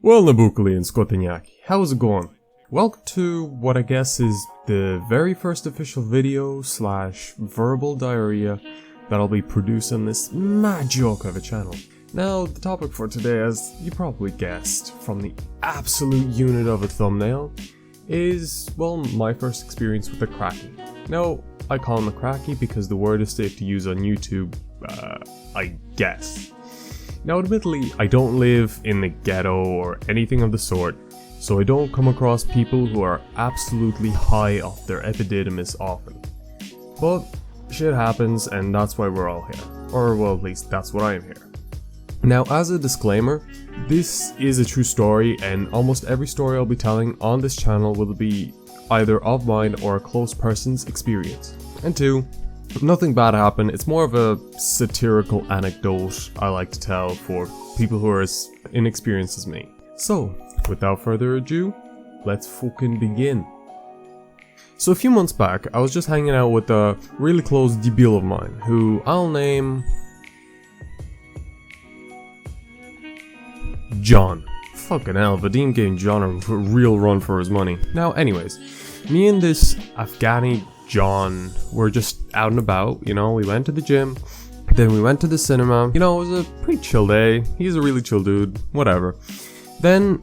Well, Nabukali and skotinyaki, how's it going? Welcome to what I guess is the very first official video slash verbal diarrhea that I'll be producing this mad joke of a channel. Now, the topic for today, as you probably guessed from the absolute unit of a thumbnail, is, well, my first experience with a Crackie. Now, I call him a Crackie because the word is safe to use on YouTube, I guess. Now, admittedly, I don't live in the ghetto or anything of the sort, so I don't come across people who are absolutely high off their epididymis often. But shit happens, and that's why we're all here. Or, well, at least that's what I am here. Now, as a disclaimer, this is a true story, and almost every story I'll be telling on this channel will be either of mine or a close person's experience. And two, if nothing bad happened, it's more of a satirical anecdote I like to tell for people who are as inexperienced as me. So, without further ado, let's fucking begin. So a few months back, I was just hanging out with a really close debil of mine, who I'll name John. Fucking hell, Vadim gave John a real run for his money. Now, anyways, me and this Afghani John were just out and about, you know, we went to the gym, then we went to the cinema, you know, it was a pretty chill day, he's a really chill dude, whatever. Then,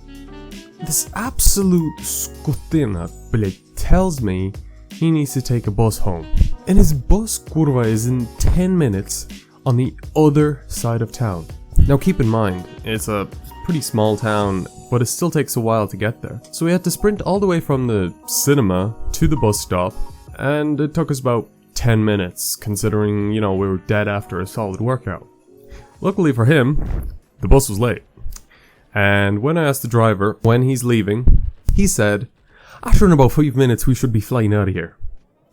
this absolute skotinyaki tells me he needs to take a bus home. And his bus, kurva, is in 10 minutes on the other side of town. Now keep in mind, it's a pretty small town, but it still takes a while to get there. So we had to sprint all the way from the cinema to the bus stop, and it took us about 10 minutes, considering, you know, we were dead after a solid workout. Luckily for him, the bus was late. And when I asked the driver when he's leaving, he said, after in about 5 minutes we should be flying out of here.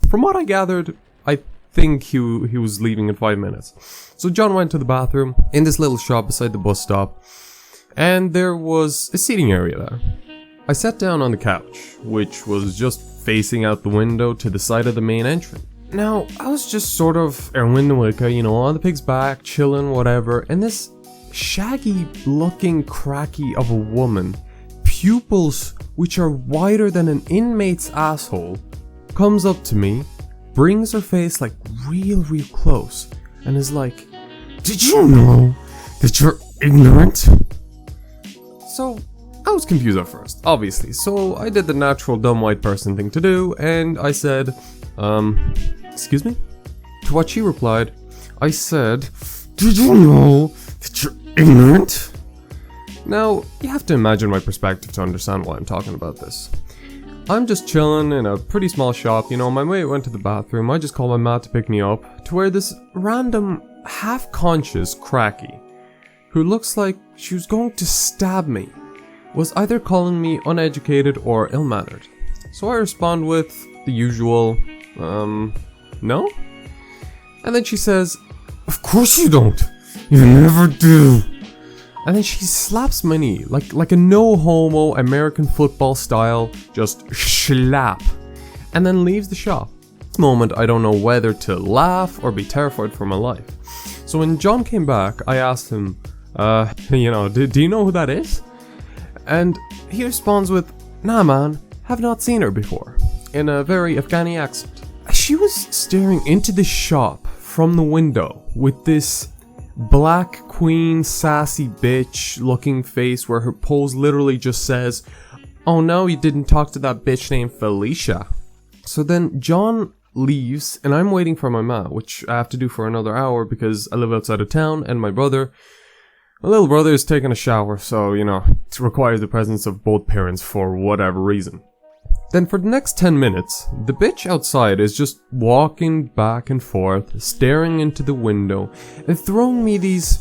From what I gathered, I think he was leaving in 5 minutes. So John went to the bathroom in this little shop beside the bus stop, and there was a seating area there. I sat down on the couch, which was just facing out the window to the side of the main entrance. Now, I was just sort of you know, on the pig's back, chilling, whatever, and this shaggy looking Crackie of a woman, pupils which are wider than an inmate's asshole, comes up to me, brings her face like real close, and is like, "Did you know that you're ignorant?" So, I was confused at first, obviously, so I did the natural dumb white person thing to do, and I said, excuse me? To what she replied, I said, "Did you know that you're ignorant?" Now, you have to imagine my perspective to understand why I'm talking about this. I'm just chilling in a pretty small shop, you know, my mate went to the bathroom, I just called my mat to pick me up, to where this random, half-conscious Crackie, who looks like she was going to stab me, was either calling me uneducated or ill-mannered. So I respond with the usual, no? And then she says, "Of course you don't! You never do!" And then she slaps my knee, like a no-homo American football style, just slap, and then leaves the shop. At this moment, I don't know whether to laugh or be terrified for my life. So when John came back, I asked him, you know, do you know who that is? And he responds with, "Nah man, have not seen her before," in a very Afghani accent. She was staring into the shop from the window with this black queen sassy bitch looking face where her pose literally just says, "Oh no, you didn't talk to that bitch named Felicia." So then John leaves and I'm waiting for my ma, which I have to do for another hour because I live outside of town and my little brother is taking a shower, so, you know, it requires the presence of both parents for whatever reason. Then for the next 10 minutes, the bitch outside is just walking back and forth, staring into the window, and throwing me these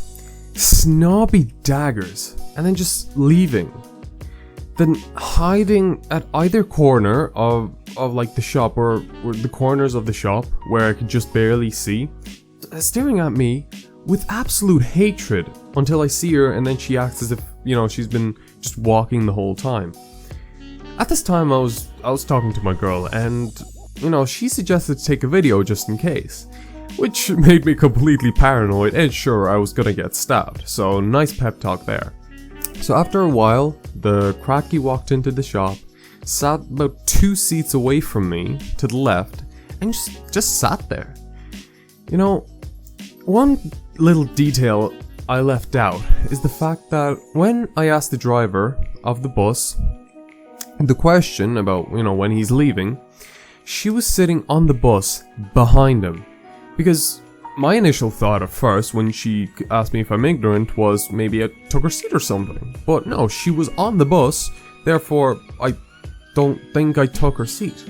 snobby daggers, and then just leaving. Then hiding at either corner of like the shop, or the corners of the shop, where I could just barely see, staring at me with absolute hatred until I see her, and then she acts as if, you know, she's been just walking the whole time. At this time, I was talking to my girl, and, you know, she suggested to take a video just in case, which made me completely paranoid, and sure, I was gonna get stabbed, so nice pep talk there. So after a while, the Crackie walked into the shop, sat about 2 seats away from me to the left, and just sat there. You know, one little detail I left out is the fact that when I asked the driver of the bus the question about, you know, when he's leaving, she was sitting on the bus behind him. Because my initial thought at first when she asked me if I'm ignorant was maybe I took her seat or something. But no, she was on the bus, therefore I don't think I took her seat.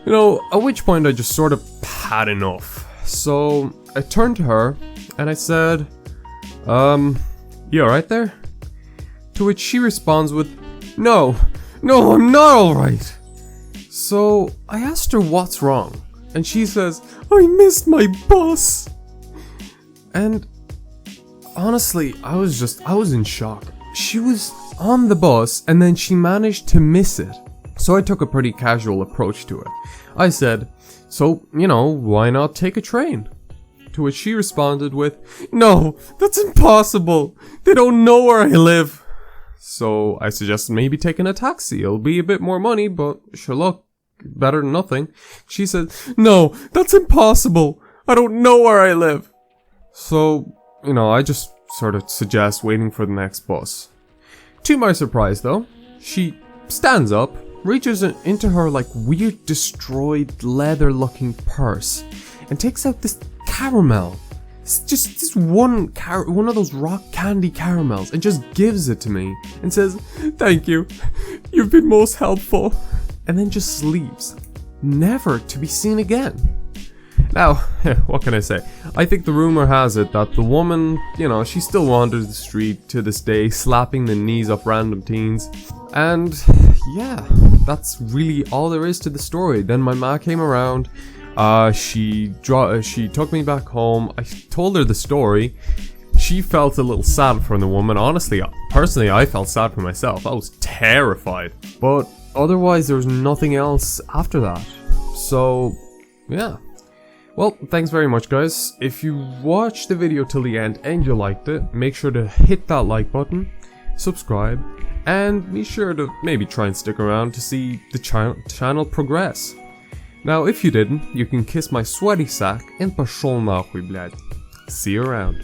You know, at which point I just sort of had enough. So I turned to her and I said, you alright there? To which she responds with, No, I'm not alright. So I asked her what's wrong, and she says, I missed my bus. And honestly, I was in shock. She was on the bus and then she managed to miss it. So I took a pretty casual approach to it. I said, so, you know, why not take a train? To which she responded with, No, that's impossible. They don't know where I live. So I suggested maybe taking a taxi. It'll be a bit more money, but sure, look, better than nothing. She said, No, that's impossible. I don't know where I live. So, you know, I just sort of suggest waiting for the next bus. To my surprise though, she stands up, reaches into her like weird destroyed leather looking purse, and takes out this caramel. It's just this one of those rock candy caramels, and just gives it to me and says, Thank you, you've been most helpful. And then just leaves, never to be seen again. Now, what can I say? I think the rumor has it that the woman, you know, she still wanders the street to this day, slapping the knees of random teens. And yeah, that's really all there is to the story. Then my ma came around, she took me back home, I told her the story. She felt a little sad for the woman. Honestly, personally, I felt sad for myself. I was terrified. But otherwise, there was nothing else after that. So, yeah. Well, thanks very much, guys. If you watched the video till the end and you liked it, make sure to hit that like button, subscribe, and be sure to maybe try and stick around to see the channel progress. Now, if you didn't, you can kiss my sweaty sack and пошёл нахуй, блядь. See you around.